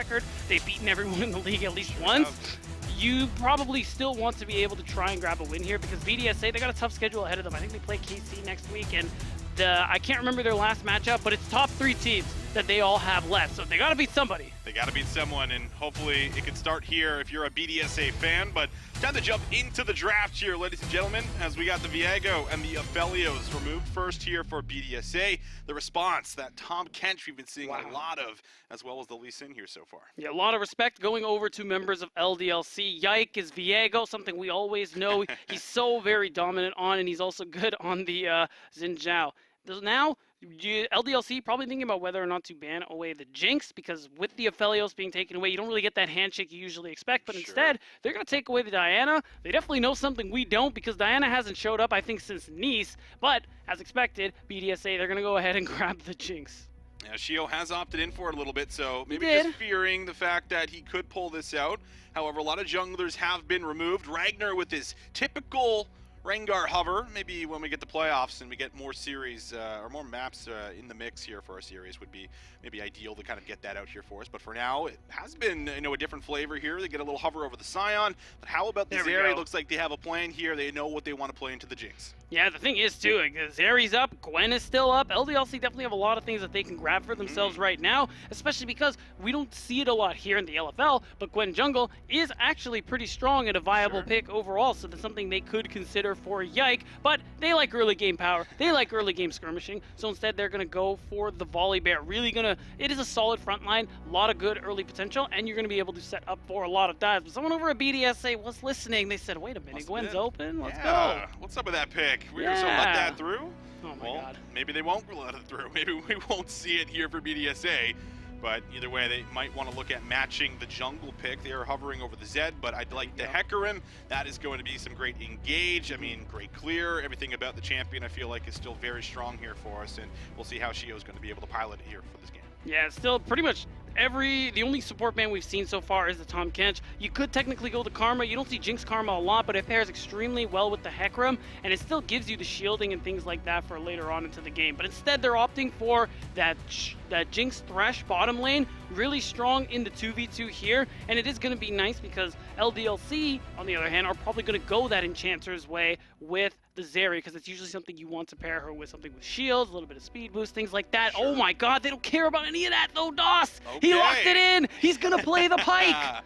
record. They've beaten everyone in the league at least once. You probably still want to be able to try and grab a win here because BDSA, they got a tough schedule ahead of them. I think they play KC next week, and I can't remember their last matchup, but it's top 3 teams that they all have left. So they got to beat somebody. They got to beat someone, and hopefully it can start here if you're a BDSA fan. But time to jump into the draft here, ladies and gentlemen, as we got the Viego and the Aphelios removed first here for BDSA. The response, that Tom Kench we've been seeing a lot of, as well as the Lee Sin here so far. Yeah, a lot of respect going over to members of LDLC. Yike is Viego, something we always know. He's so very dominant on, and he's also good on the Xin Zhao. Now, LDLC probably thinking about whether or not to ban away the Jinx, because with the Aphelios being taken away, you don't really get that handshake you usually expect, but instead, they're going to take away the Diana. They definitely know something we don't, because Diana hasn't showed up, I think, since Nice, but as expected, BDSA, they're going to go ahead and grab the Jinx. Yeah, Shio has opted in for it a little bit, so maybe just fearing the fact that he could pull this out. However, a lot of junglers have been removed. Ragnar with his typical Rengar hover. Maybe when we get the playoffs and we get more series or more maps in the mix here for our series would be maybe ideal to kind of get that out here for us. But for now, it has been, you know, a different flavor here. They get a little hover over the Scion. But how about the Zeri? Looks like they have a plan here. They know what they want to play into the Jinx. Yeah, the thing is, too, Zeri's up, Gwen is still up. LDLC definitely have a lot of things that they can grab for themselves right now, especially because we don't see it a lot here in the LFL, but Gwen jungle is actually pretty strong and a viable pick overall, so that's something they could consider for Yike, but they like early game power, they like early game skirmishing, so instead they're going to go for the Volley Bear. It is a solid front line, a lot of good early potential, and you're going to be able to set up for a lot of dives. But someone over at BDSA was listening, they said, wait a minute, Gwen's open, let's go. What's up with that pick? We were so let that through? Oh my god. Maybe they won't let it through. Maybe we won't see it here for BDSA. But either way, they might want to look at matching the jungle pick. They are hovering over the Zed, but I'd like the Hecarim. That is going to be some great engage. I mean, great clear. Everything about the champion, I feel like, is still very strong here for us, and we'll see how Shio is going to be able to pilot it here for this game. Yeah, it's still pretty much the only support ban we've seen so far is the Tom Kench. You could technically go to Karma. You don't see Jinx Karma a lot, but it pairs extremely well with the Hecarim, and it still gives you the shielding and things like that for later on into the game. But instead, they're opting for that Jinx Thresh bottom lane, really strong in the 2v2 here, and it is going to be nice because LDLC, on the other hand, are probably going to go that Enchanter's way with the Zeri, because it's usually something you want to pair her with, something with shields, a little bit of speed boost, things like that. Oh my god, they don't care about any of that though, Doss! He locked it in! He's gonna play the Pike!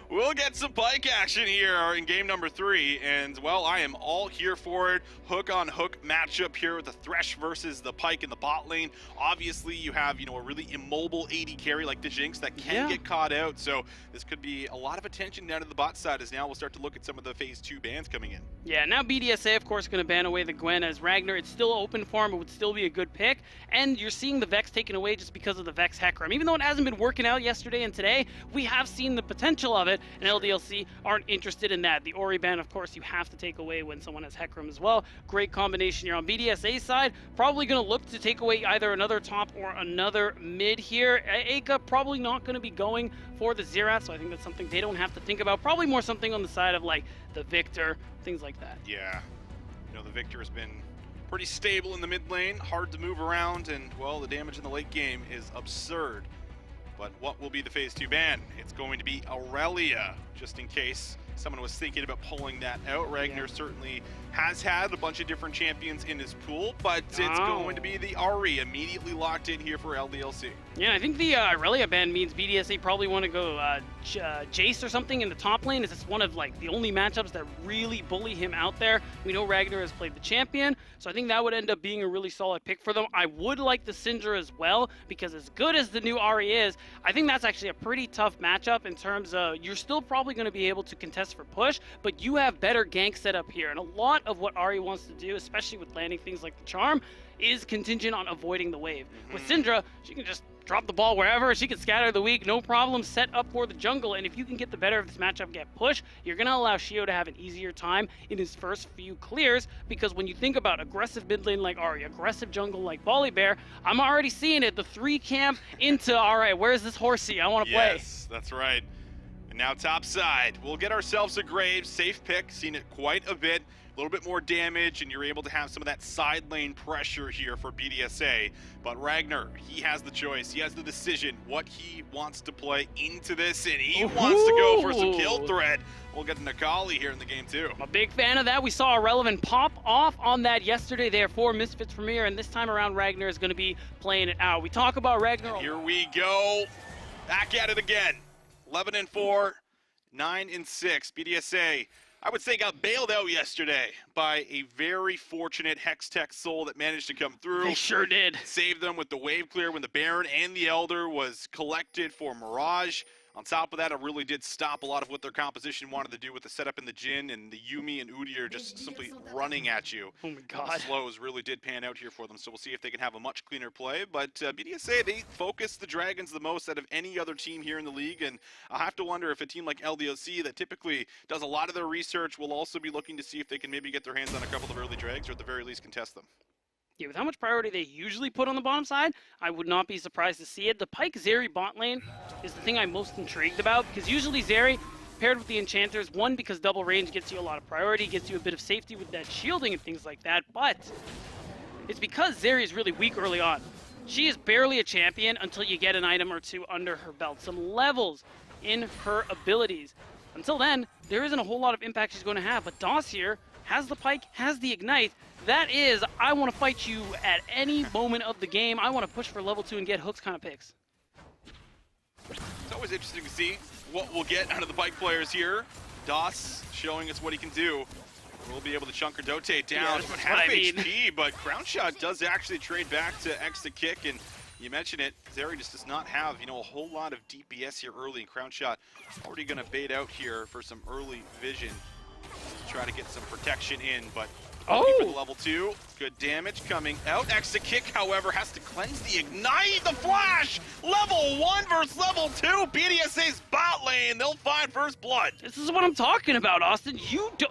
We'll get some Pike action here in game number 3, and well, I am all here for it. Hook on hook matchup here with the Thresh versus the Pike in the bot lane. Obviously, you have, you know, a really immobile AD carry like the Jinx that can get caught out, so this could be a lot of attention down to the bot side as now we'll start to look at some of the phase 2 bans coming in. Yeah, now BDSA, of course, going to ban away the Gwen as Ragnar. It's still open for him. It would still be a good pick, and you're seeing the Vex taken away just because of the Vex Hecarim. Even though it hasn't been working out yesterday and today, we have seen the potential of it, and LDLC aren't interested in that. The Ori ban, of course, you have to take away when someone has Hecarim as well. Great combination here. On BDSA side, probably going to look to take away either another top or another mid here. Aka probably not going to be going for the Xerath, so I think that's something they don't have to think about. Probably more something on the side of like the Victor, things like that. Yeah, you know, the Victor has been pretty stable in the mid lane, hard to move around, and well, the damage in the late game is absurd. But what will be the phase 2 ban? It's going to be Aurelia, just in case someone was thinking about pulling that out. Ragnar certainly has had a bunch of different champions in his pool, but it's going to be the Ahri immediately locked in here for LDLC. Yeah, I think the Aurelia ban means BDSA probably want to go Jace or something in the top lane. It's one of like the only matchups that really bully him out there. We know Ragnar has played the champion, so I think that would end up being a really solid pick for them. I would like the Syndra as well, because as good as the new Ahri is, I think that's actually a pretty tough matchup in terms of you're still probably going to be able to contest for push, but you have better gank setup here, and a lot of what Ahri wants to do, especially with landing things like the Charm, is contingent on avoiding the wave. With Syndra, she can just drop the ball wherever, she can scatter the weak, no problem, set up for the jungle, and if you can get the better of this matchup and get push, you're going to allow Shio to have an easier time in his first few clears, because when you think about aggressive mid lane like Ahri, aggressive jungle like Volley Bear, I'm already seeing it, the 3 camp into, all right, where's this horsey? I want to play. Yes, that's right. Now top side, we'll get ourselves a Graves, safe pick, seen it quite a bit, a little bit more damage, and you're able to have some of that side lane pressure here for BDSA. But Ragnar, he has the choice, he has the decision, what he wants to play into this, and he wants to go for some kill threat. We'll get to Nakali here in the game too. I'm a big fan of that. We saw a relevant pop off on that yesterday there for Misfits Premier, and this time around Ragnar is going to be playing it out. We talk about Ragnar. And here we go, back at it again. 11-4, 9-6. BDSA, I would say, got bailed out yesterday by a very fortunate Hextech soul that managed to come through. They sure did. Saved them with the wave clear when the Baron and the Elder was collected for Mirage. On top of that, it really did stop a lot of what their composition wanted to do with the setup in the Jhin, and the Yuumi and Udi are just simply running at you. Oh my god. The slows really did pan out here for them, so we'll see if they can have a much cleaner play. But BDSA, they focus the Dragons the most out of any other team here in the league, and I have to wonder if a team like LDLC that typically does a lot of their research will also be looking to see if they can maybe get their hands on a couple of early Drags, or at the very least contest them. Yeah, with how much priority they usually put on the bottom side, I would not be surprised to see it. The Pyke Zeri bot lane is the thing I'm most intrigued about, because usually Zeri, paired with the Enchanters, one, because double range gets you a lot of priority, gets you a bit of safety with that shielding and things like that, but it's because Zeri is really weak early on. She is barely a champion until you get an item or two under her belt, some levels in her abilities. Until then, there isn't a whole lot of impact she's going to have, but Doss here has the Pyke, has the Ignite. That is, I want to fight you at any moment of the game. I want to push for level 2 and get hooks kind of picks. It's always interesting to see what we'll get out of the Pyke players here. Doss showing us what he can do. We'll be able to chunk or dotate down. Yeah, half HP, but Crown Shot does actually trade back to Extra Kick, and you mentioned it, Zeri just does not have, a whole lot of DPS here early, and Crown Shot already going to bait out here for some early vision to try to get some protection in, but for the level 2, good damage coming out. Extra Kick, however, has to cleanse the Ignite, the flash! Level 1 versus level 2, BDSA's bot lane, they'll find first blood. This is what I'm talking about, Austin.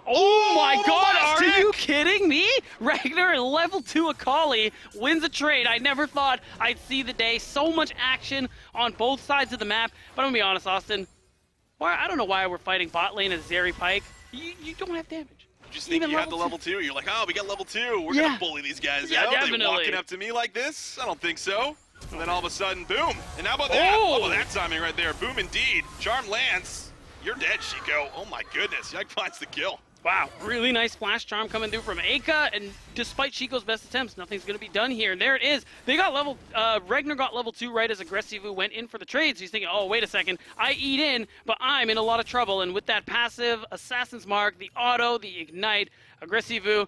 Oh my god, are you kidding me? Ragnar, level 2 Akali, wins a trade. I never thought I'd see the day. So much action on both sides of the map, but I'm gonna be honest, Austin. I don't know why we're fighting bot lane as Zeri Pyke. You don't have damage. You just think you have the level 2. You're like, oh, we got level 2. We're going to bully these guys out. Are they walking up to me like this? I don't think so. And then all of a sudden, boom. And how about that? How about that timing right there? Boom indeed. Charm lands. You're dead, Chico. Oh my goodness. Yike finds the kill. Wow, really nice flash charm coming through from Aka, and despite Chico's best attempts, nothing's going to be done here. And there it is. They got Ragnar got level 2 right as Aggressivu went in for the trade, so he's thinking, oh, wait a second, I eat in, but I'm in a lot of trouble. And with that passive, Assassin's Mark, the auto, the Ignite, Aggressivu,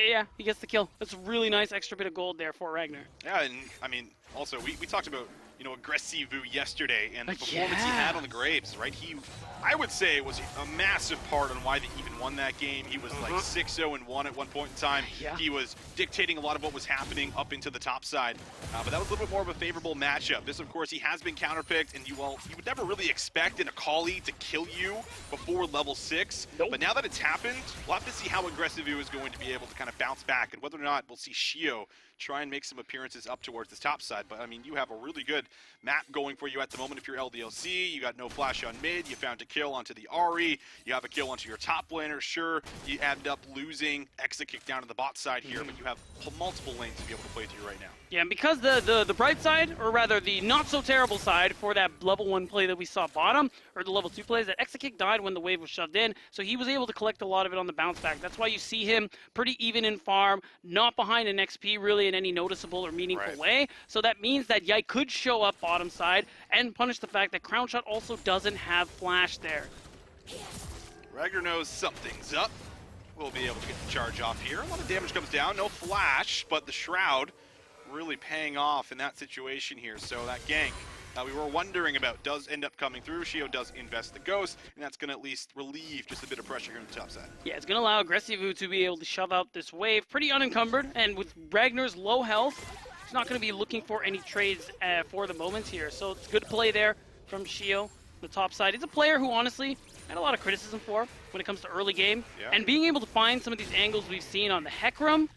yeah, he gets the kill. That's a really nice extra bit of gold there for Ragnar. Yeah, and I mean, also, we talked about, Aggressivu yesterday and the performance he had on the Graves, right? I would say, was a massive part on why they even won that game. He was like 6-0-1 at one point in time. Yeah. He was dictating a lot of what was happening up into the top side, but that was a little bit more of a favorable matchup. This, of course, he has been counterpicked, and you would never really expect an Akali to kill you before level 6. Nope. But now that it's happened, we'll have to see how Aggressivu is going to be able to kind of bounce back, and whether or not we'll see Shio try and make some appearances up towards this top side. But I mean, you have a really good map going for you at the moment if you're LDLC. You got no flash on mid, you found a kill onto the Ahri, you have a kill onto your top laner. Sure, you end up losing Exit Kick down to the bot side here, but you have multiple lanes to be able to play through right now. Yeah, and because the bright side, or rather the not so terrible side for that level 1 play that we saw bottom, or the level 2 plays, that Exit Kick died when the wave was shoved in, so he was able to collect a lot of it on the bounce back. That's why you see him pretty even in farm, not behind an XP really in any noticeable or meaningful way. So that means that Yike could show up bottom side and punish the fact that Crown Shot also doesn't have flash there. Ragnar knows something's up. We'll be able to get the charge off here. A lot of damage comes down, no flash, but the Shroud really paying off in that situation here. So that gank we were wondering about does end up coming through. Shio does invest the Ghost, and that's going to at least relieve just a bit of pressure here on the top side. Yeah, it's going to allow Aggressivu to be able to shove out this wave pretty unencumbered, and with Ragnar's low health, he's not going to be looking for any trades for the moment here. So it's good play there from Shio, the top side. He's a player who honestly I had a lot of criticism for when it comes to early game, and being able to find some of these angles we've seen on the Hecarim,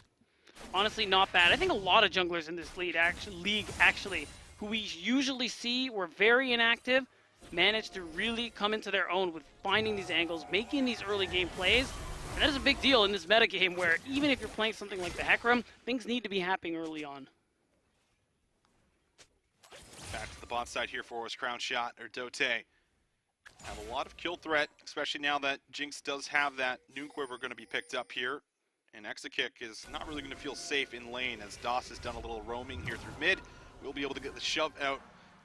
honestly not bad. I think a lot of junglers in this league actually, who we usually see were very inactive, managed to really come into their own with finding these angles, making these early game plays. And that is a big deal in this metagame where even if you're playing something like the Hecarim, things need to be happening early on. Back to the bot side here for us, Crown Shot or Dote. Have a lot of kill threat, especially now that Jinx does have that Noon Quiver going to be picked up here. And Exakick is not really going to feel safe in lane as DOS has done a little roaming here through mid. We'll be able to get the shove out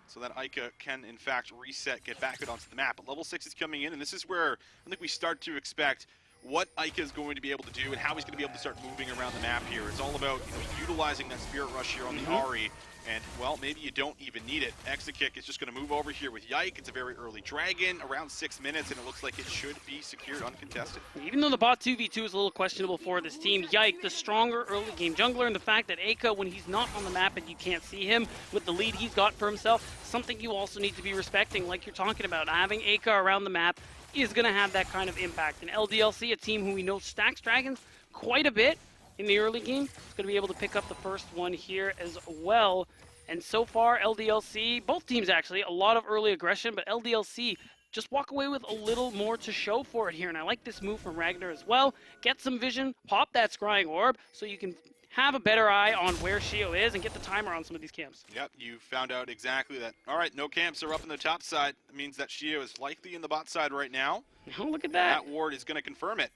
so that Ica can, in fact, reset, get back onto the map. But level 6 is coming in, and this is where I think we start to expect what Ica is going to be able to do and how he's going to be able to start moving around the map here. It's all about utilizing that Spirit Rush here on the Ahri. And, well, maybe you don't even need it. Exakick is just going to move over here with Yike. It's a very early Dragon, around 6 minutes, and it looks like it should be secured uncontested. Even though the bot 2v2 is a little questionable for this team, Yike, the stronger early game jungler, and the fact that Aka, when he's not on the map and you can't see him with the lead he's got for himself, something you also need to be respecting, like you're talking about. Having Aka around the map is going to have that kind of impact. And LDLC, a team who we know stacks Dragons quite a bit in the early game, is going to be able to pick up the first one here as well. And so far, LDLC, both teams actually, a lot of early aggression, but LDLC just walk away with a little more to show for it here. And I like this move from Ragnar as well. Get some vision, pop that Scrying Orb, so you can have a better eye on where Shio is and get the timer on some of these camps. Yep, you found out exactly that. All right, no camps are up in the top side. It means that Shio is likely in the bot side right now. Oh, look at that. That ward is going to confirm it,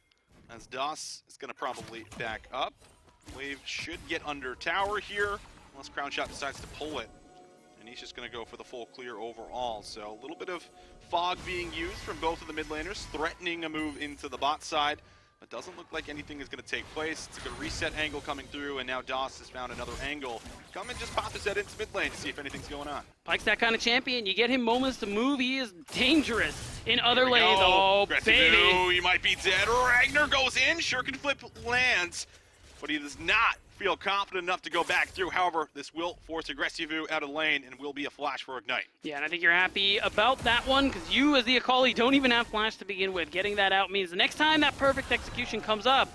as DOS is going to probably back up. Wave should get under tower here, unless Crown Shot decides to pull it. And he's just going to go for the full clear overall. So a little bit of fog being used from both of the mid laners, threatening a move into the bot side. It doesn't look like anything is going to take place. It's a good reset angle coming through, and now DOS has found another angle. Come and just pop his head into mid lane to see if anything's going on. Pike's that kind of champion. You get him moments to move. He is dangerous in other lanes. Oh, baby. He might be dead. Ragnar goes in. Sure can flip lands, but he does not feel confident enough to go back through. However, this will force Aggressivu out of lane and will be a flash for Ignite. Yeah, and I think you're happy about that one because you, as the Akali, don't even have flash to begin with. Getting that out means the next time that perfect execution comes up,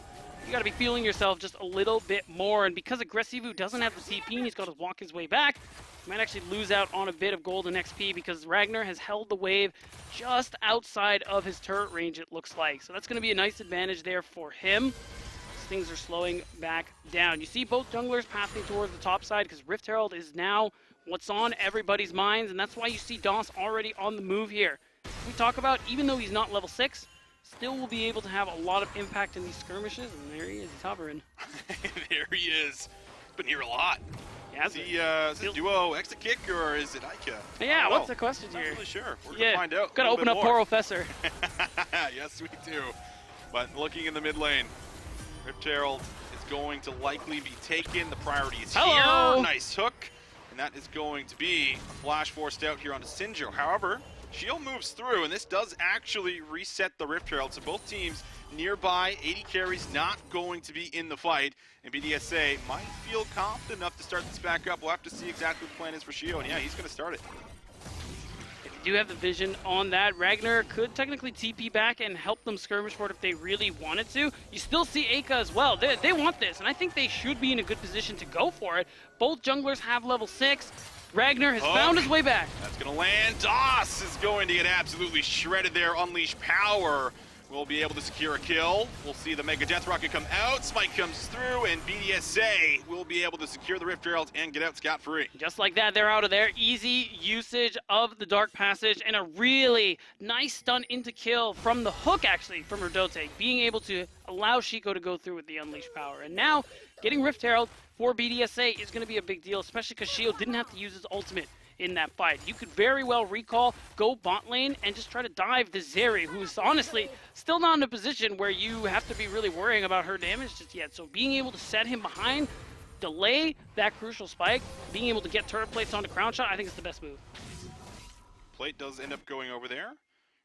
you got to be feeling yourself just a little bit more. And because Aggressivu doesn't have the CP and he's got to walk his way back, he might actually lose out on a bit of gold and XP because Ragnar has held the wave just outside of his turret range, it looks like. So that's going to be a nice advantage there for him. Things are slowing back down. You see both junglers passing towards the top side because Rift Herald is now what's on everybody's minds, and that's why you see DOS already on the move here. We talk about, even though he's not level 6, still will be able to have a lot of impact in these skirmishes, and there he is, he's hovering. There he is. Been here a lot. Yeah, is it duo Exakick or is it Ica? Yeah, what's the question here? I'm not really sure. We're gonna find out. Gotta open up Professor. Yes, we do. But looking in the mid lane, Rift Herald is going to likely be taken. The priority is here. Nice hook. And that is going to be a flash forced out here onto Sinjo. However, Shield moves through, and this does actually reset the Rift Herald. So both teams nearby, 80 carries not going to be in the fight. And BDSA might feel confident enough to start this back up. We'll have to see exactly what the plan is for Shield. And yeah, he's going to start it. Do have the vision on that. Ragnar could technically TP back and help them skirmish for it if they really wanted to. You still see Aka as well. They want this, and I think they should be in a good position to go for it. Both junglers have level 6. Ragnar has found his way back. That's going to land. DOS is going to get absolutely shredded there. Unleash power. We'll be able to secure a kill. We'll see the Mega Death Rocket come out. Smite comes through, and BDSA will be able to secure the Rift Herald and get out scot-free. Just like that, they're out of there. Easy usage of the Dark Passage, and a really nice stun into kill from the hook, actually, from Radote, being able to allow Shiko to go through with the Unleash power. And now, getting Rift Herald for BDSA is going to be a big deal, especially because Shio didn't have to use his ultimate in that fight. You could very well recall, go bot lane, and just try to dive the Zeri, who's honestly still not in a position where you have to be really worrying about her damage just yet. So being able to set him behind, delay that crucial spike, being able to get turret plates onto Crown Shot, I think is the best move. Plate does end up going over there.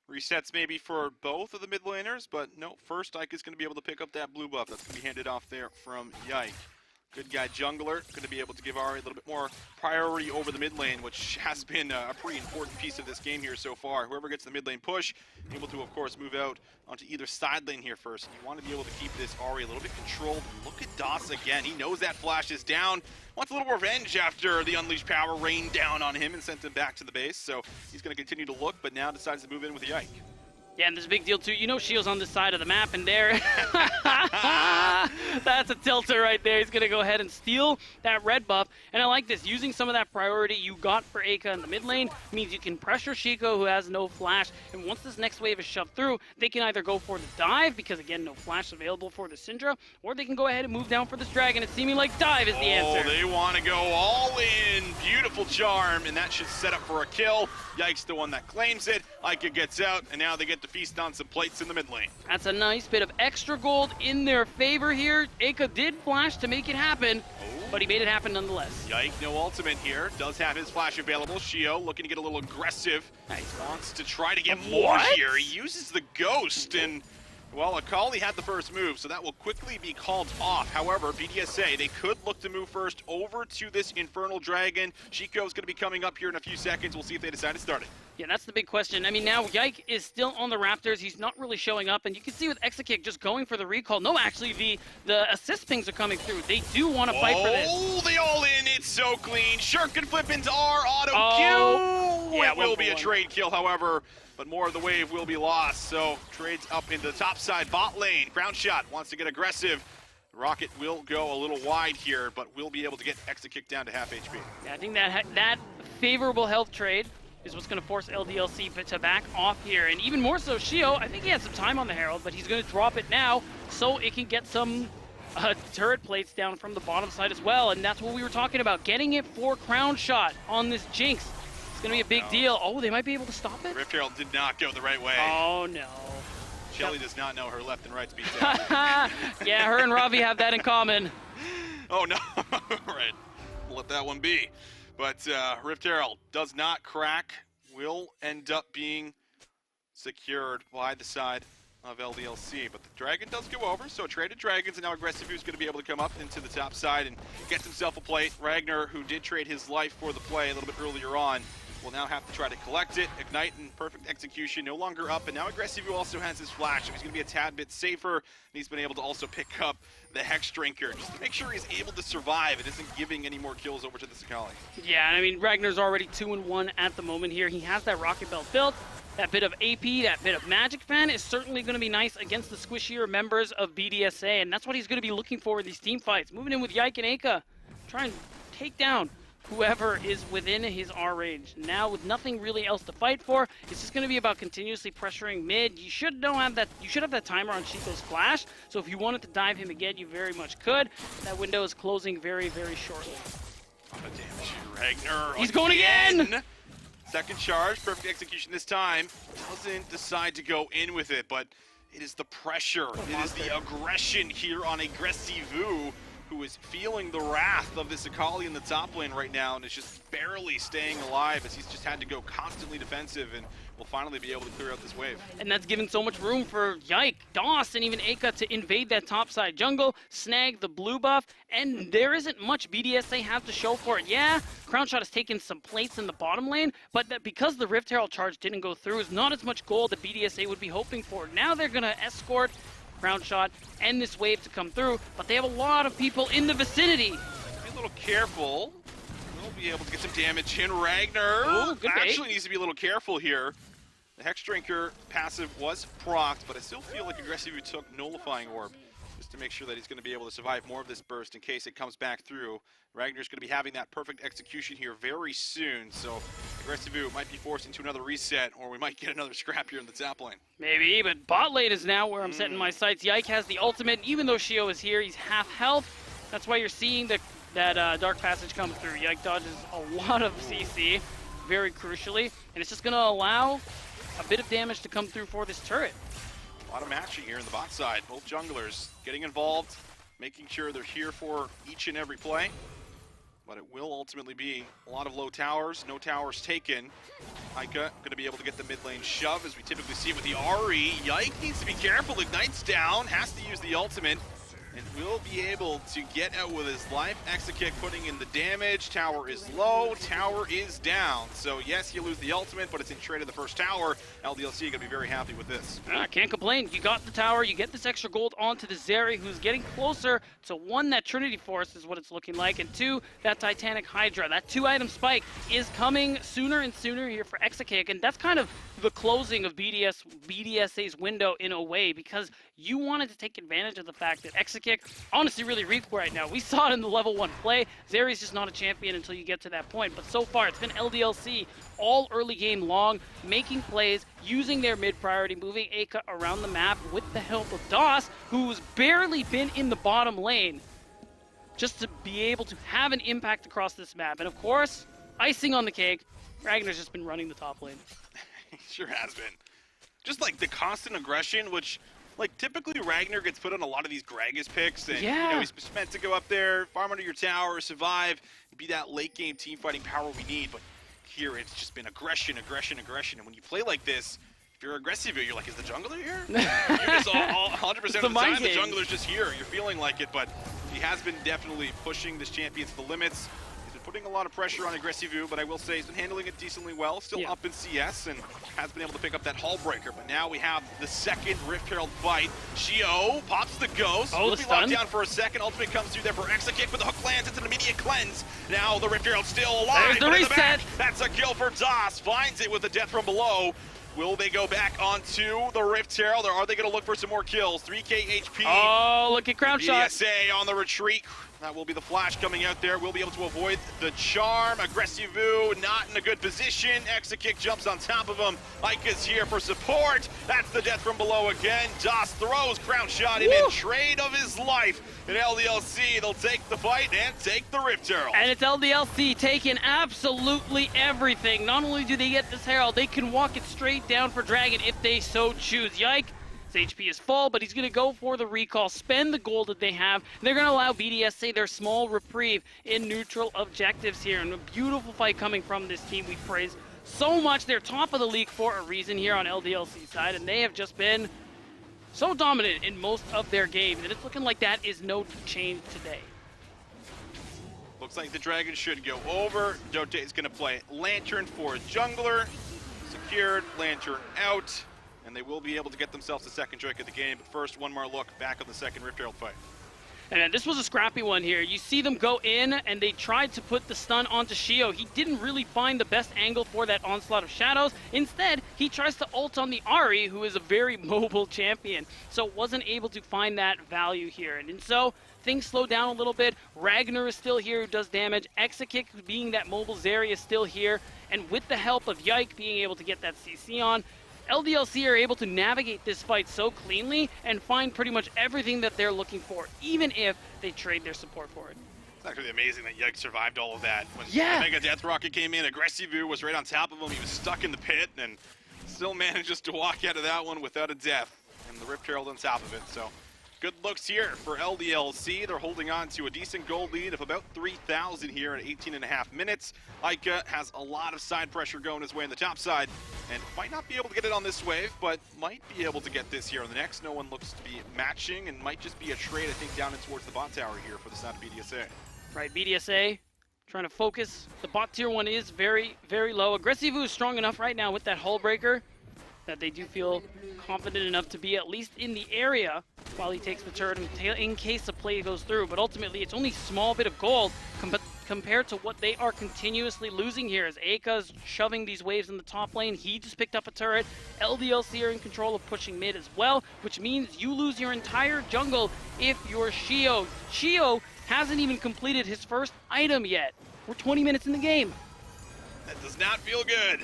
Resets maybe for both of the mid laners, but no, first Ike is going to be able to pick up that blue buff. That's going to be handed off there from Yike. Good guy jungler, going to be able to give Ari a little bit more priority over the mid lane, which has been a pretty important piece of this game here so far. Whoever gets the mid lane push, able to, of course, move out onto either side lane here first. You want to be able to keep this Ari a little bit controlled. Look at Das again. He knows that flash is down. Wants a little revenge after the Unleashed Power rained down on him and sent him back to the base. So he's going to continue to look, but now decides to move in with the Yike. Yeah, and there's a big deal too. You know Shio's on this side of the map, and there, that's a tilter right there. He's gonna go ahead and steal that red buff. And I like this. Using some of that priority you got for Aka in the mid lane means you can pressure Chico, who has no flash. And once this next wave is shoved through, they can either go for the dive, because again, no flash available for the Syndra, or they can go ahead and move down for this dragon. It's seeming like dive is the answer. Oh, they want to go all in. Beautiful charm, and that should set up for a kill. Yike's the one that claims it. Ika gets out, and now they get to feast on some plates in the mid lane. That's a nice bit of extra gold in their favor here. Aka did flash to make it happen, but he made it happen nonetheless. Yike, no ultimate here. Does have his flash available. Shio looking to get a little aggressive. Nice. Wants to try to get more here. He uses the ghost, and well, Akali had the first move, so that will quickly be called off. However, BDSA, they could look to move first over to this Infernal Dragon. Chico's going to be coming up here in a few seconds. We'll see if they decide to start it. Yeah, that's the big question. I mean, now Yike is still on the Raptors. He's not really showing up, and you can see with Exakick just going for the recall. No, actually, the assist pings are coming through. They do want to fight for this. Oh, they all in. It's so clean. Shirk can flip into R. Auto Q. Yeah, it will be a trade kill, however, but more of the wave will be lost. So trades up into the top side bot lane. Ground shot wants to get aggressive. Rocket will go a little wide here, but will be able to get Exakick down to half HP. Yeah, I think that favorable health trade is what's going to force LDLC to back off here. And even more so, Shio, I think he had some time on the Herald, but he's going to drop it now so it can get some turret plates down from the bottom side as well. And that's what we were talking about, getting it for Crown Shot on this Jinx. It's going to be a big deal. Oh, they might be able to stop it? Rift Herald did not go the right way. Oh, no. Shelly does not know her left and right speed. Yeah, her and Ravi have that in common. Oh, no. Right. We'll let that one be. But Rift Herald does not crack, will end up being secured by the side of LDLC. But the Dragon does go over, so traded Dragons, and now Aggressive is going to be able to come up into the top side and gets himself a plate. Ragnar, who did trade his life for the play a little bit earlier on, will now have to try to collect it. Ignite and perfect execution, no longer up, and now Aggressive also has his flash, so he's going to be a tad bit safer, and he's been able to also pick up the Hex Drinker, just to make sure he's able to survive and isn't giving any more kills over to the Sakali. Yeah, I mean, Ragnar's already 2-1 at the moment here. He has that Rocket Belt built. That bit of AP, that bit of Magic Fan is certainly going to be nice against the squishier members of BDSA, and that's what he's going to be looking for in these team fights. Moving in with Yike and Aka, try and take down whoever is within his R range. Now, with nothing really else to fight for, it's just going to be about continuously pressuring mid. You should have that timer on Chico's flash, so if you wanted to dive him again, you very much could. That window is closing very, very shortly. Oh, damage. Ragnar. He's going again! Second charge, perfect execution this time. Doesn't decide to go in with it, but it is the pressure. It is the aggression here on Aggressive, who is feeling the wrath of this Akali in the top lane right now and is just barely staying alive as he's just had to go constantly defensive and will finally be able to clear out this wave. And that's giving so much room for Yike, Doss, and even Aka to invade that topside jungle, snag the blue buff, and there isn't much BDSA have to show for it. Yeah, Crown Shot has taken some plates in the bottom lane, but that because the Rift Herald charge didn't go through, is not as much gold that BDSA would be hoping for. Now they're going to escort Crown Shot and this wave to come through, but they have a lot of people in the vicinity. Be a little careful. We'll be able to get some damage in. Ragnar actually needs to be a little careful here. The Hex Drinker passive was procced, but I still feel like Aggressive took Nullifying Orb just to make sure that he's going to be able to survive more of this burst in case it comes back through. Ragnar's going to be having that perfect execution here very soon, so Aggressive might be forced into another reset, or we might get another scrap here in the top lane. Maybe, but bot lane is now where I'm setting my sights. Yike has the ultimate. Even though Shio is here, he's half health. That's why you're seeing that Dark Passage come through. Yike dodges a lot of CC, very crucially, and it's just going to allow a bit of damage to come through for this turret. A lot of matching here in the bot side. Both junglers getting involved, making sure they're here for each and every play. But it will ultimately be a lot of low towers, no towers taken. Ika going to be able to get the mid lane shove as we typically see with the Ahri. Yike needs to be careful, Ignite's down, has to use the ultimate. and will be able to get out with his life. Exekick putting in the damage. Tower is low, tower is down. So yes, you lose the ultimate, but it's in trade of the first tower. LDLC gonna be very happy with this. Can't complain. You got the tower, you get this extra gold onto the Zeri, who's getting closer to 1, that Trinity Force is what it's looking like, and 2, that Titanic Hydra. That 2-item spike is coming sooner and sooner here for Exekick, and that's kind of the closing of BDSA's window in a way, because you wanted to take advantage of the fact that Exekick honestly really weak right now. We saw it in the level 1 play. Zeri's just not a champion until you get to that point, but so far it's been LDLC all early game long, making plays, using their mid priority, moving Aka around the map with the help of DOS, who's barely been in the bottom lane, just to be able to have an impact across this map. And of course, icing on the cake, Ragnar's just been running the top lane. He sure has been. Just like the constant aggression, which like typically Ragnar gets put on a lot of these Gragas picks, and you know, he's meant to go up there, farm under your tower, survive, be that late game team fighting power we need. But here it's just been aggression, aggression, aggression. And when you play like this, if you're aggressive, you're like, is the jungler here? You're just 100% of the time the jungler's just here. You're feeling like it, but he has been definitely pushing this champion to the limits. He's been putting a lot of pressure on Aggressivu, but I will say he's been handling it decently well. Still up in CS and has been able to pick up that hull breaker. But now we have the second Rift Herald fight. Shio pops the ghost. Oh, will be locked down for a second. Ultimate comes through there for Exekick, but the hook lands. It's an immediate cleanse. Now the Rift Herald still alive. There's the reset. That's a kill for DOS. Finds it with the death from below. Will they go back onto the Rift Herald, or are they going to look for some more kills? 3k HP. Oh, look at Crown Shot. BDSA on the retreat. That will be the flash coming out there. We'll be able to avoid the charm. Aggressivu not in a good position. Exekick jumps on top of him. Ika's here for support. That's the death from below again. DOS throws Crown Shot in trade of his life. And LDLC, they'll take the fight and take the Rift Herald. And it's LDLC taking absolutely everything. Not only do they get this Herald, they can walk it straight down for Dragon if they so choose. Yike. His HP is full, but he's going to go for the recall, spend the gold that they have. They're going to allow BDSA their small reprieve in neutral objectives here. And a beautiful fight coming from this team we praise so much. They're top of the league for a reason here on LDLC side, and they have just been so dominant in most of their games. And it's looking like that is no change today. Looks like the Dragon should go over. Dote is going to play Lantern for a jungler. Secured, Lantern out. And they will be able to get themselves the second drink of the game. But first, one more look back on the second Rift Herald fight. And this was a scrappy one here. You see them go in, and they tried to put the stun onto Shio. He didn't really find the best angle for that onslaught of shadows. Instead, he tries to ult on the Ahri, who is a very mobile champion. So wasn't able to find that value here. And so things slow down a little bit. Ragnar is still here who does damage. Exekick, being that mobile Zeri, is still here. And with the help of Yike being able to get that CC on, LDLC are able to navigate this fight so cleanly and find pretty much everything that they're looking for, even if they trade their support for it. It's actually amazing that Yike survived all of that. When the Mega Death Rocket came in, Aggressivu was right on top of him. He was stuck in the pit and still manages to walk out of that one without a death. And the Rift Herald on top of it. So good looks here for LDLC. They're holding on to a decent gold lead of about 3,000 here in 18.5 minutes. Ika has a lot of side pressure going his way on the top side and might not be able to get it on this wave, but might be able to get this here on the next. No one looks to be matching and might just be a trade, I think, down in towards the bot tower here for the side of BDSA. Right, BDSA trying to focus. The bot tier 1 is very, very low. Aggressivu is strong enough right now with that hull breaker that they do feel confident enough to be at least in the area while he takes the turret in case the play goes through. But ultimately, it's only a small bit of gold compared to what they are continuously losing here as Aka's shoving these waves in the top lane. He just picked up a turret. LDLC are in control of pushing mid as well, which means you lose your entire jungle if you're Shio. Shio hasn't even completed his first item yet. We're 20 minutes in the game. That does not feel good.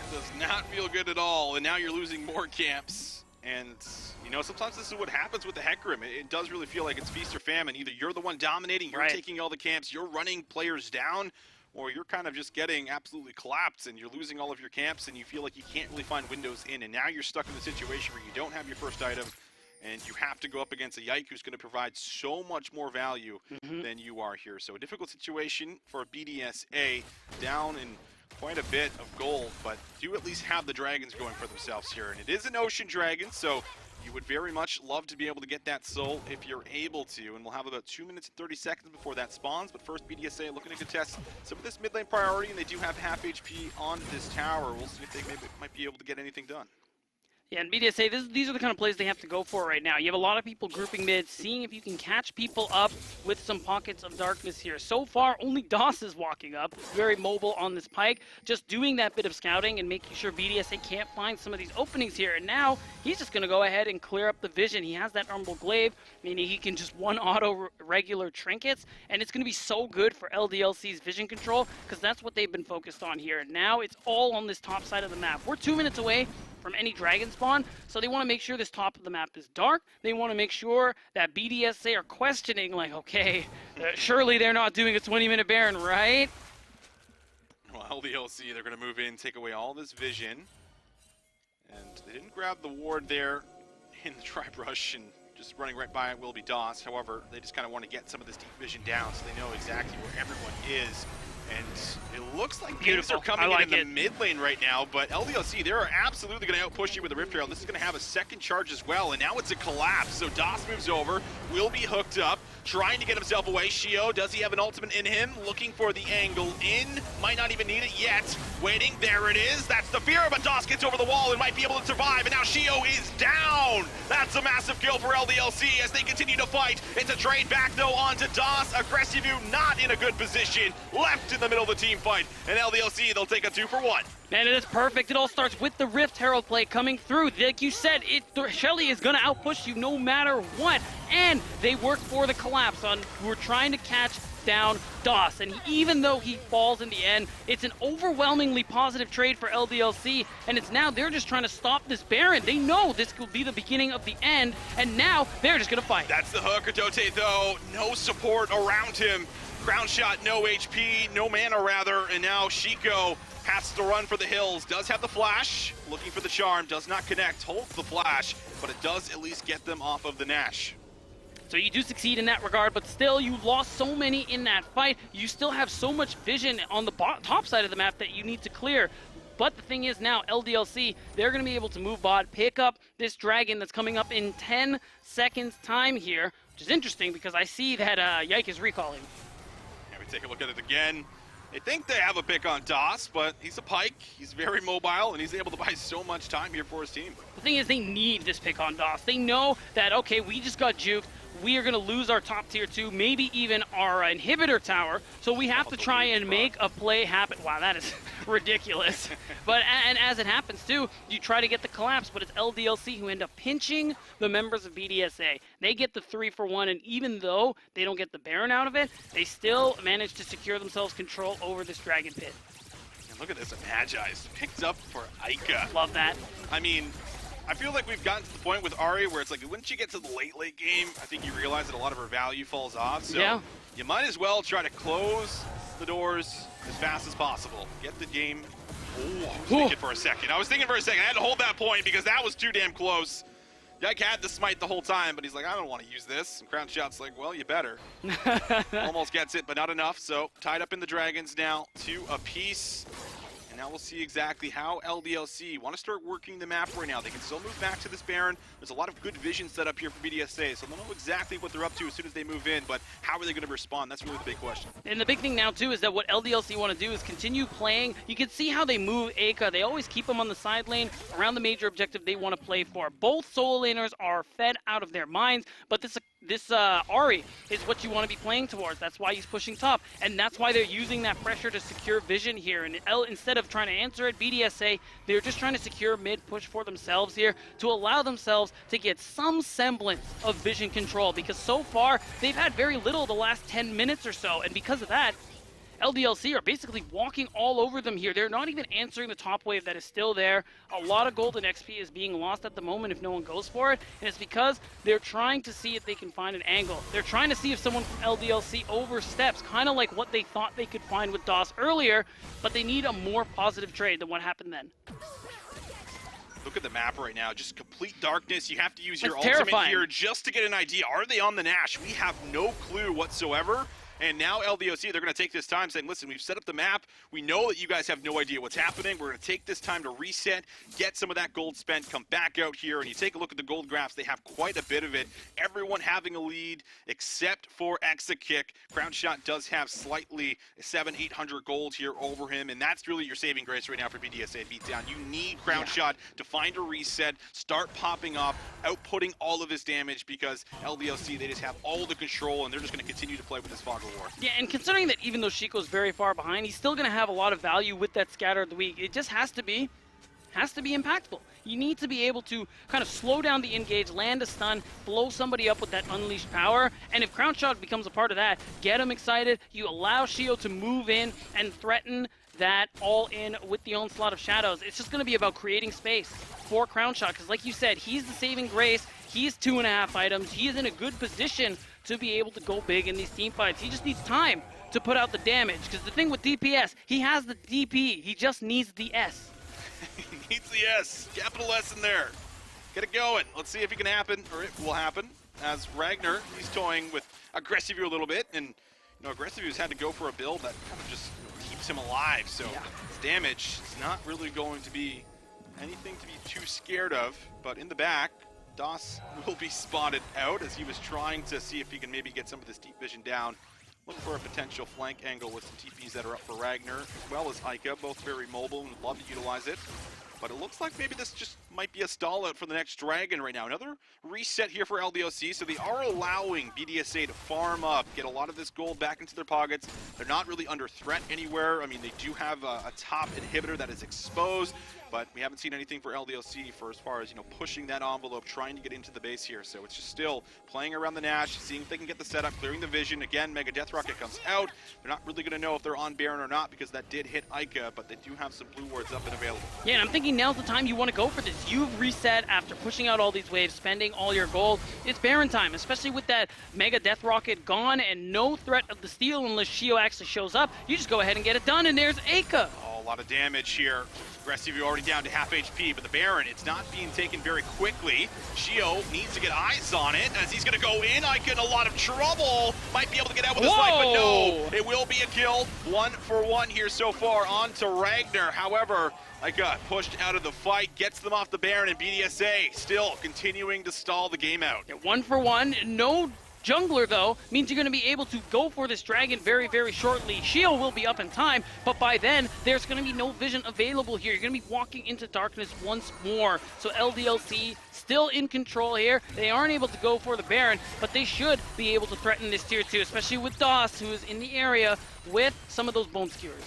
Does not feel good at all. And now you're losing more camps. And, you know, sometimes this is what happens with the Hecarim. It does really feel like it's feast or famine. Either you're the one dominating, you're taking all the camps, you're running players down, or you're kind of just getting absolutely collapsed and you're losing all of your camps and you feel like you can't really find windows in. And now you're stuck in the situation where you don't have your first item and you have to go up against a Yike who's going to provide so much more value than you are here. So a difficult situation for BDSA, down in quite a bit of gold, but do at least have the dragons going for themselves here. And it is an ocean dragon, so you would very much love to be able to get that soul if you're able to, and we'll have about 2 minutes and 30 seconds before that spawns. But first, BDSA looking to contest some of this mid lane priority, and they do have half HP on this tower. We'll see if they maybe might be able to get anything done. Yeah, and BDSA, these are the kind of plays they have to go for right now. You have a lot of people grouping mid, seeing if you can catch people up with some pockets of darkness here. So far, only DOS is walking up, very mobile on this pike, just doing that bit of scouting and making sure BDSA can't find some of these openings here. And now, he's just going to go ahead and clear up the vision. He has that Umbral Glaive, meaning he can just one-auto regular trinkets, and it's going to be so good for LDLC's vision control, because that's what they've been focused on here. And now, it's all on this top side of the map. We're 2 minutes away from any dragon spawn, so they want to make sure this top of the map is dark. They want to make sure that BDSA are questioning, like, okay, surely they're not doing a 20-minute Baron, right? Well, LDLC, they're going to move in, take away all this vision, and they didn't grab the ward there in the tri-brush, and just running right by it will be DOS. However, they just kind of want to get some of this deep vision down so they know exactly where everyone is. And it looks like things are coming in the mid lane right now, but LDLC, they're absolutely going to outpush you with the Rift Herald. This is going to have a second charge as well, and now it's a collapse. So DOS moves over, will be hooked up, trying to get himself away. Shio, does he have an ultimate in him? Looking for the angle in, might not even need it yet. Waiting, there it is. That's the fear, but DOS gets over the wall and might be able to survive, and now Shio is down. That's a massive kill for LDLC as they continue to fight. It's a trade back though onto DOS. Aggressive View not in a good position, left in the middle of the team fight, and LDLC, they'll take a 2-for-1. Man, it is perfect. It all starts with the Rift Herald play coming through. Like you said, Shelly is going to outpush you no matter what. And they work for the collapse on, we're trying to catch down DOS. And even though he falls in the end, it's an overwhelmingly positive trade for LDLC. And it's now they're just trying to stop this Baron. They know this will be the beginning of the end. And now they're just going to fight. That's the hook. Adote, though, no support around him. Crown shot, no HP, no mana rather, and now Shiko has to run for the hills. Does have the flash, looking for the charm, does not connect, holds the flash, but it does at least get them off of the Nash. So you do succeed in that regard, but still, you lost so many in that fight. You still have so much vision on the top side of the map that you need to clear. But the thing is now, LDLC, they're going to be able to move bot, pick up this dragon that's coming up in 10 seconds time here, which is interesting because I see that Yike is recalling. Take a look at it again. I think they have a pick on DOS, but he's a pike, he's very mobile, and he's able to buy so much time here for his team. The thing is, they need this pick on DOS. They know that, okay, we just got juked. We are going to lose our top tier 2, maybe even our inhibitor tower, so we have to try and make a play happen. Wow, that is ridiculous. But and as it happens too, you try to get the collapse, but it's LDLC who end up pinching the members of BDSA. They get the 3-for-1, and even though they don't get the Baron out of it, they still manage to secure themselves control over this Dragon Pit. And look at this, Magi's picked up for Ica. Love that. I mean, I feel like we've gotten to the point with Ari where it's like, once you get to the late game, I think you realize that a lot of her value falls off. So yeah, you might as well try to close the doors as fast as possible. Get the game. Oh, I was thinking for a second. I had to hold that point because that was too damn close. Yike had the smite the whole time, but he's like, I don't want to use this. And Crown Shot's like, well, you better. Almost gets it, but not enough. So tied up in the dragons now, 2 apiece. Now we'll see exactly how LDLC want to start working the map right now. They can still move back to this Baron. There's a lot of good vision set up here for BDSA, so they'll know exactly what they're up to as soon as they move in, but how are they going to respond? That's really the big question. And the big thing now, too, is that what LDLC want to do is continue playing. You can see how they move Aka. They always keep him on the side lane around the major objective they want to play for. Both solo laners are fed out of their minds, but this Ari is what you want to be playing towards. That's why he's pushing top, and that's why they're using that pressure to secure vision here. And instead of trying to answer it, BDSA, they're just trying to secure mid push for themselves here to allow themselves to get some semblance of vision control, because so far they've had very little the last 10 minutes or so, and because of that, LDLC are basically walking all over them here. They're not even answering the top wave that is still there. A lot of golden XP is being lost at the moment if no one goes for it, and it's because they're trying to see if they can find an angle. They're trying to see if someone from LDLC oversteps, kind of like what they thought they could find with DOS earlier, but they need a more positive trade than what happened then. Look at the map right now, just complete darkness. You have to use your That's ultimate terrifying here just to get an idea. Are they on the Nash? We have no clue whatsoever. And now LDLC, they're going to take this time saying, listen, we've set up the map. We know that you guys have no idea what's happening. We're going to take this time to reset, get some of that gold spent, come back out here. And you take a look at the gold graphs, they have quite a bit of it. Everyone having a lead except for Exakick. Crownshot does have slightly 700-800 gold here over him. And that's really your saving grace right now for BDSA beatdown. You need Crownshot to find a reset, start popping up, outputting all of his damage, because LDLC, they just have all the control and they're just going to continue to play with this Fog of War. Yeah, and considering that even though Chico's very far behind, he's still going to have a lot of value with that Scatter of the Week. It just has to be impactful. You need to be able to kind of slow down the engage, land a stun, blow somebody up with that unleashed power, and if Crownshot becomes a part of that, get him excited, you allow Shio to move in and threaten that all in with the Onslaught of Shadows. It's just going to be about creating space for Crownshot, because like you said, he's the saving grace, he's 2.5 items, he is in a good position to be able to go big in these team fights. He just needs time to put out the damage, because the thing with DPS, he has the DP, he just needs the S. He needs the S, capital S in there. Get it going. Let's see if it can happen, or it will happen, as Ragnar, he's toying with Aggressive a little bit, and Aggressive has had to go for a build that kind of just keeps him alive, so his damage is not really going to be anything to be too scared of, but in the back, Das will be spotted out as he was trying to see if he can maybe get some of this deep vision down. Looking for a potential flank angle with some TPs that are up for Ragnar, as well as Ica, both very mobile and would love to utilize it. But it looks like maybe this just might be a stall out for the next Dragon right now. Another reset here for LDLC, so they are allowing BDSA to farm up, get a lot of this gold back into their pockets. They're not really under threat anywhere. I mean, they do have a top inhibitor that is exposed, but we haven't seen anything for LDLC for as far as, pushing that envelope, trying to get into the base here. So it's just still playing around the Nash, seeing if they can get the setup, clearing the vision. Again, Mega Death Rocket comes out. They're not really going to know if they're on Baron or not, because that did hit Ica, but they do have some blue wards up and available. Yeah, and I'm thinking now's the time you want to go for this. You've reset after pushing out all these waves, spending all your gold. It's Baron time, especially with that Mega Death Rocket gone and no threat of the steal unless Shio actually shows up. You just go ahead and get it done, and there's Ica. Oh, a lot of damage here. Aggressive already down to half HP, but the Baron, it's not being taken very quickly. Shio needs to get eyes on it as he's going to go in. Ica in a lot of trouble. Might be able to get out with his life, but no. It will be a kill. 1 for 1 here so far on to Ragnar. However, Ica pushed out of the fight, gets them off the Baron, and BDSA still continuing to stall the game out. Yeah, 1 for 1. No jungler, though, means you're going to be able to go for this Dragon very, very shortly. Shio will be up in time, but by then, there's going to be no vision available here. You're going to be walking into darkness once more. So LDLC still in control here. They aren't able to go for the Baron, but they should be able to threaten this tier 2, especially with Das, who is in the area with some of those bone skewers.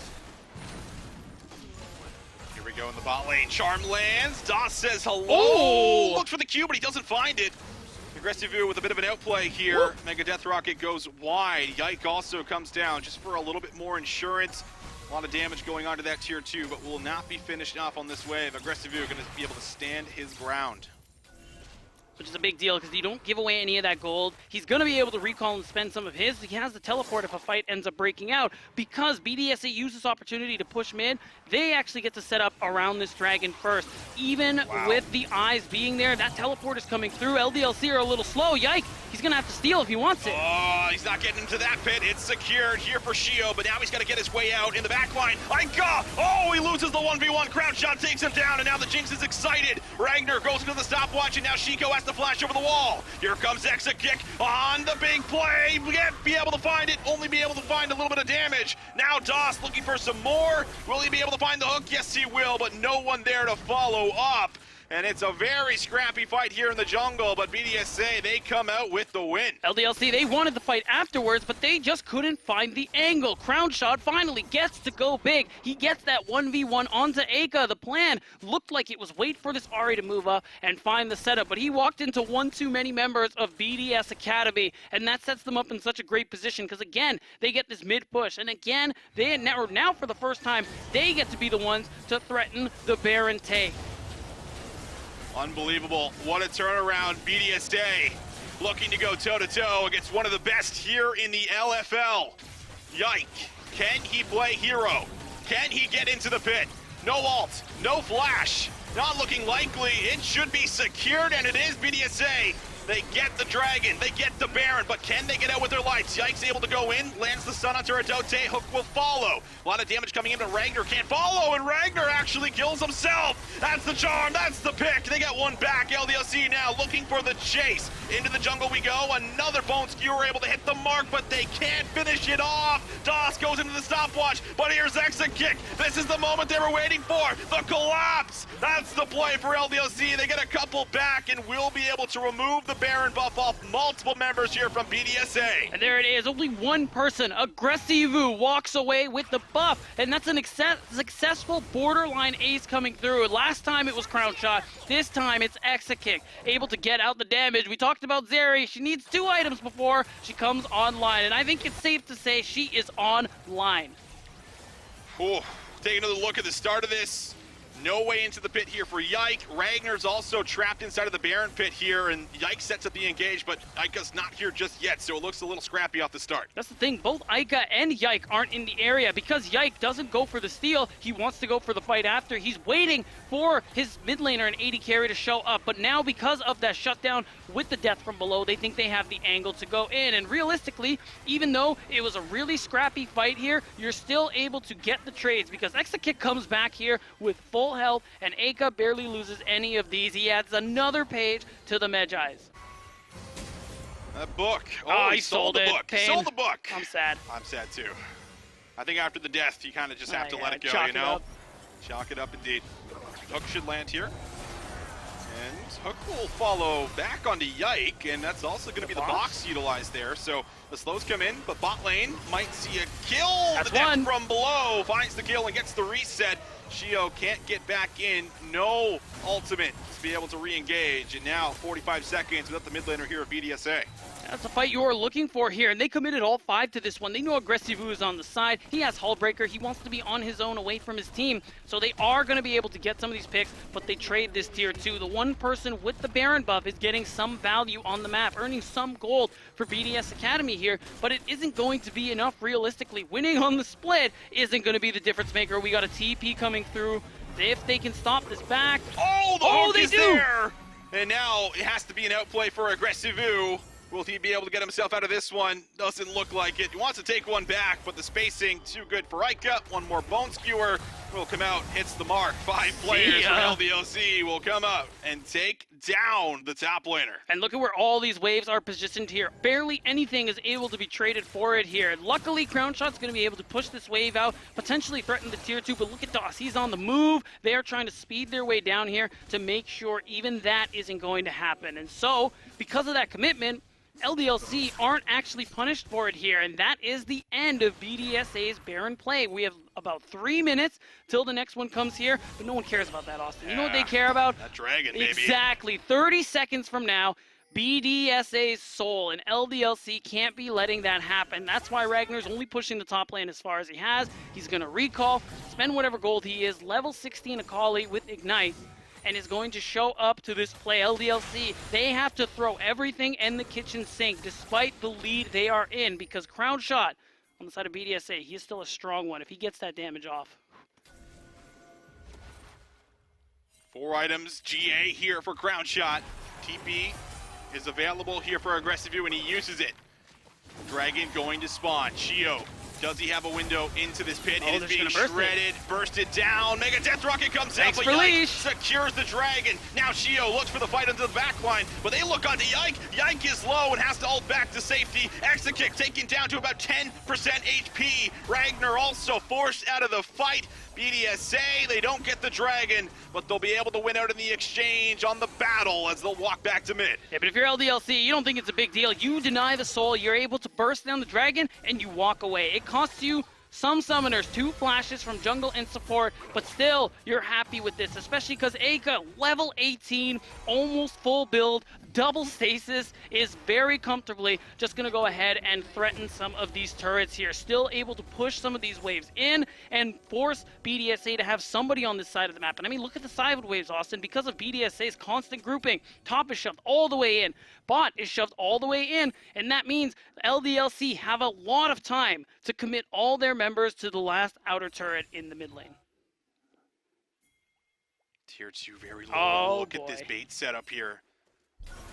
Here we go in the bot lane. Charm lands. Das says hello. Oh! Looks for the Q, but he doesn't find it. Aggressive with a bit of an outplay here. Whoop. Mega Death Rocket goes wide. Yike also comes down just for a little bit more insurance. A lot of damage going on to that tier 2, but will not be finished off on this wave. Aggressive going to be able to stand his ground, which is a big deal because you don't give away any of that gold. He's going to be able to recall and spend some of his. He has the teleport if a fight ends up breaking out. Because BDSA used this opportunity to push mid, they actually get to set up around this Dragon first. Even with the eyes being there, that teleport is coming through. LDLC are a little slow. Yike, he's going to have to steal if he wants it. Oh, he's not getting into that pit. It's secured here for Shio, but now he's got to get his way out in the back line. Ica! Oh, he loses the 1v1. Crownshot takes him down, and now the Jinx is excited. Ragnar goes into the stopwatch, and now Shiko has to flash over the wall. Here comes Exakick on the big play. We can't be able to find it, only be able to find a little bit of damage. Now Das looking for some more. Will he be able to find the hook? Yes, he will, but no one there to follow up. And it's a very scrappy fight here in the jungle, but BDSA, they come out with the win. LDLC, they wanted the fight afterwards, but they just couldn't find the angle. Crownshot finally gets to go big. He gets that 1v1 onto Ica. The plan looked like it was wait for this Ahri to move up and find the setup, but he walked into one too many members of BDS Academy, and that sets them up in such a great position because, again, they get this mid-push, and again, they now for the first time, they get to be the ones to threaten the Baron take. Unbelievable. What a turnaround. BDSA looking to go toe-to-toe against one of the best here in the LFL. Yike. Can he play hero? Can he get into the pit? No ult, no flash. Not looking likely. It should be secured, and it is. BDSA They get the Dragon, they get the Baron, but can they get out with their lives? Yike's able to go in, lands the stun onto Adote, Hook will follow. A lot of damage coming in, but Ragnar can't follow, and Ragnar actually kills himself. That's the charm, that's the pick. They get one back. LDLC now looking for the chase. Into the jungle we go. Another Bone Skewer able to hit the mark, but they can't finish it off. Doss goes into the stopwatch, but here's Exit Kick. This is the moment they were waiting for. The collapse. That's the play for LDLC. They get a couple back and will be able to remove the Baron buff off multiple members here from BDSA. And there it is. Only one person, Aggressivu, walks away with the buff, and that's an successful borderline ace coming through. Last time it was Crown Shot. This time it's Exit Kick, able to get out the damage. We talked about Zeri. She needs 2 items before she comes online, and I think it's safe to say she is online. Ooh, take another look at the start of this. No way into the pit here for Yike. Ragnar's also trapped inside of the Baron pit here, and Yike sets up the engage, but Ika's not here just yet, so it looks a little scrappy off the start. That's the thing, both Ika and Yike aren't in the area. Because Yike doesn't go for the steal, he wants to go for the fight after. He's waiting for his mid laner and AD carry to show up, but now because of that shutdown with the death from below, they think they have the angle to go in. And realistically, even though it was a really scrappy fight here, you're still able to get the trades because Exit Kick comes back here with full health, and Aka barely loses any of these. He adds another page to the Medjai's. That book. Oh, he sold the book. He sold the book. I'm sad. I'm sad too. I think after the death, you kind of just have to let it go, chalk you know? Chalk it up indeed. Hook should land here. And Hook will follow back onto Yike, and that's also going to be the box utilized there. So the slows come in, but bot lane might see a kill. That's the death one. from below finds the kill and gets the reset. Shio can't get back in. No ultimate to be able to re-engage. And now 45 seconds without the mid laner here at BDSA. That's the fight you're looking for here, and they committed all 5 to this one. They know Aggressivu is on the side. He has Hullbreaker. He wants to be on his own away from his team, so they are going to be able to get some of these picks, but they trade this tier 2. The one person with the Baron buff is getting some value on the map, earning some gold for BDS Academy here, but it isn't going to be enough realistically. Winning on the split isn't going to be the difference maker. We got a TP coming through. If they can stop this back. Oh, the hook is there! And now it has to be an outplay for Aggressivu. Will he be able to get himself out of this one? Doesn't look like it. He wants to take one back, but the spacing too good for Ika. One more Bone Skewer will come out, hits the mark. 5 players from LDLC will come out and take down the top laner. And look at where all these waves are positioned here. Barely anything is able to be traded for it here. Luckily, Crown Shot's going to be able to push this wave out, potentially threaten the tier 2, but look at Doss. He's on the move. They are trying to speed their way down here to make sure even that isn't going to happen. And so, because of that commitment, LDLC aren't actually punished for it here, and that is the end of BDSA's Baron play. We have about 3 minutes till the next one comes here, but no one cares about that, Austin. You know what they care about? That dragon, baby. Exactly. 30 seconds from now, BDSA's soul, and LDLC can't be letting that happen. That's why Ragnar's only pushing the top lane as far as he has. He's going to recall, spend whatever gold he is, level 16 Akali with Ignite, and is going to show up to this play. LDLC, they have to throw everything in the kitchen sink despite the lead they are in, because Crown Shot on the side of BDSA, he is still a strong one if he gets that damage off. 4 items, GA here for Crown Shot. TP is available here for Aggressivu, and he uses it. Dragon going to spawn. Shio, does he have a window into this pit? It is being shredded, bursted down. Mega Death Rocket comes out, but Yike secures the Dragon. Now Shio looks for the fight into the back line, but they look onto Yike. Yike is low and has to ult back to safety. Exit Kick taken down to about 10% HP. Ragnar also forced out of the fight. BDSA, they don't get the Dragon, but they'll be able to win out in the exchange on the battle as they'll walk back to mid. Yeah, but if you're LDLC, you don't think it's a big deal. You deny the soul, you're able to burst down the Dragon, and you walk away. It costs you some summoners, 2 flashes from jungle and support, but still, you're happy with this, especially because Aka, level 18, almost full build, double stasis, is very comfortably just going to go ahead and threaten some of these turrets here. Still able to push some of these waves in and force BDSA to have somebody on this side of the map. And I mean, look at the side waves, Austin. Because of BDSA's constant grouping, top is shoved all the way in, bot is shoved all the way in, and that means LDLC have a lot of time to commit all their members to the last outer turret in the mid lane. Tier 2 very low. Oh, look at this bait setup here.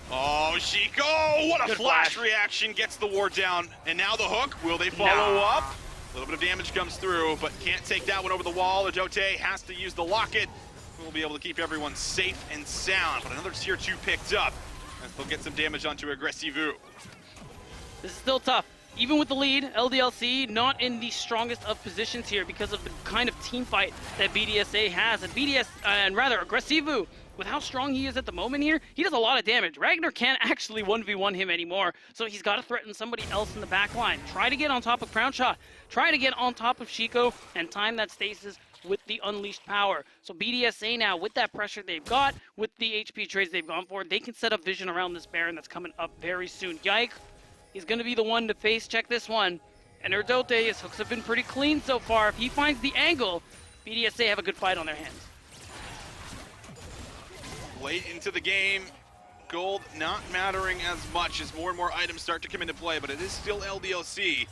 Oh, Chico, what a Good flash reaction, gets the ward down. And now the hook, will they follow up? A little bit of damage comes through, but can't take that one over the wall. Adote has to use the locket. We'll be able to keep everyone safe and sound, but another tier 2 picked up. And they'll get some damage onto Aggressivu. This is still tough. Even with the lead, LDLC not in the strongest of positions here because of the kind of team fight that BDSA has. And Aggressivu, with how strong he is at the moment here, he does a lot of damage. Ragnar can't actually 1v1 him anymore, so he's got to threaten somebody else in the back line. Try to get on top of Crown Shot, try to get on top of Chico, and time that stasis with the unleashed power. So BDSA now, with that pressure they've got, with the HP trades they've gone for, they can set up vision around this Baron that's coming up very soon. Yike, he's going to be the one to face check this one. And Erdote, his hooks have been pretty clean so far. If he finds the angle, BDSA have a good fight on their hands. Late into the game, gold not mattering as much as more and more items start to come into play, but it is still LDLC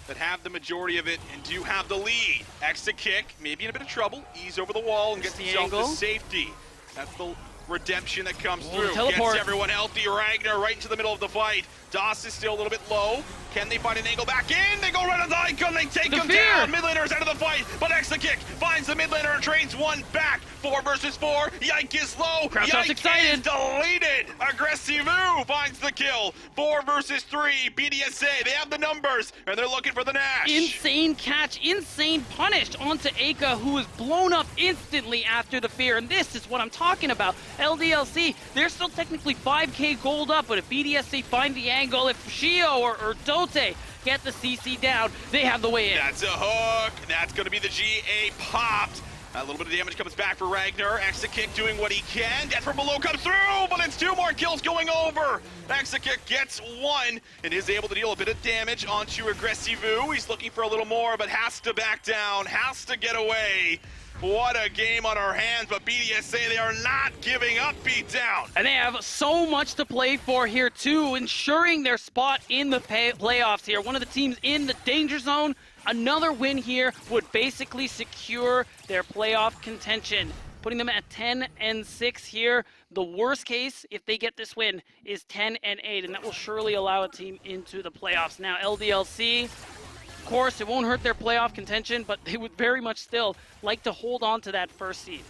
that have the majority of it and do have the lead. Exit kick, maybe in a bit of trouble, ease over the wall and gets himself to safety. That's the redemption that comes through. Teleport. Gets everyone healthy. Ragnar right into the middle of the fight. Das is still a little bit low. Can they find an angle back in? They go right on the icon. They take him down. Mid laner is out of the fight, but exit kick finds the mid laner and trades one back. 4 versus 4. Yike is low. Yike excited. Is deleted. Aggressivu finds the kill. 4 versus 3. BDSA, they have the numbers, and they're looking for the Nash. Insane catch, insane punish onto Aka, who is blown up instantly after the fear. And this is what I'm talking about. LDLC, they're still technically 5k gold up, but if BDSA find the angle, if Shio or Dote get the CC down, they have the way in. That's a hook. That's going to be the GA popped. A little bit of damage comes back for Ragnar. Exit kick doing what he can. Death from below comes through, but it's 2 more kills going over. Exit kick gets 1 and is able to deal a bit of damage onto Aggressivu. He's looking for a little more, but has to back down, has to get away. What a game on our hands, but BDSA, they are not giving up beatdown. And they have so much to play for here too, ensuring their spot in the playoffs here. One of the teams in the danger zone. Another win here would basically secure their playoff contention, putting them at 10-6 here. The worst case, if they get this win, is 10-8, and that will surely allow a team into the playoffs. Now, LDLC, of course, it won't hurt their playoff contention, but they would very much still like to hold on to that first seed.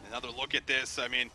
Another look at this. I mean,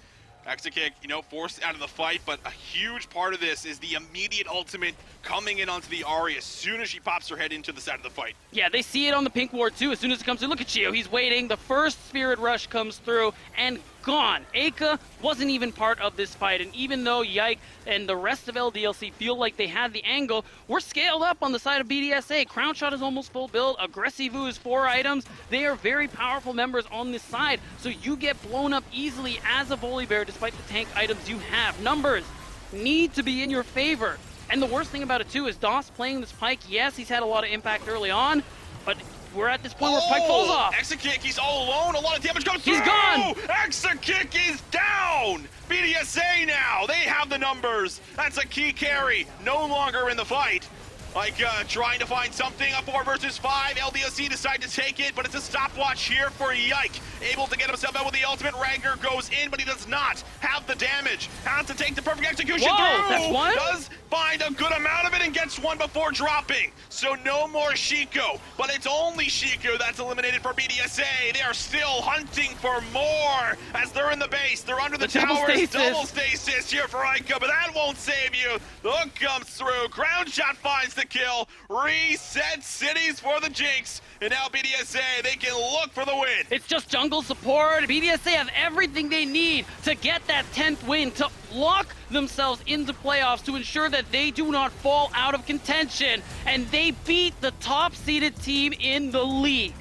exit kick, forced out of the fight, but a huge part of this is the immediate ultimate coming in onto the Ahri as soon as she pops her head into the side of the fight. Yeah, they see it on the pink ward too as soon as it comes through. Look at Chio, he's waiting. The first Spirit Rush comes through and gone. Aka wasn't even part of this fight, and even though Yike and the rest of LDLC feel like they had the angle, we're scaled up on the side of BDSA. Crown Shot is almost full build. Aggressivu is 4 items. They are very powerful members on this side, so you get blown up easily as a Volibear despite the tank items you have. Numbers need to be in your favor. And the worst thing about it too is Das playing this Pyke. Yes, he's had a lot of impact early on, but we're at this point where Pyke falls off. Exit kick, he's all alone. A lot of damage goes through. He's gone. Exit kick is down. BDSA now, they have the numbers. That's a key carry. No longer in the fight. Like trying to find something, a 4 versus 5. LDLC decide to take it, but it's a stopwatch here for Yike. Able to get himself out with the ultimate. Ragnar goes in, but he does not have the damage. Has to take the perfect execution through. That's one? Does find a good amount of it and gets 1 before dropping. So no more Shiko, but it's only Shiko that's eliminated for BDSA. They are still hunting for more as they're in the base. They're under the towers. Double stasis here for Ica, but that won't save you. The hook comes through. Ground shot finds the kill. Reset cities for the Jinx. And now BDSA, they can look for the win. It's just jungle support. BDSA have everything they need to get that 10th win, to lock themselves into playoffs, to ensure that they do not fall out of contention. And they beat the top-seeded team in the league.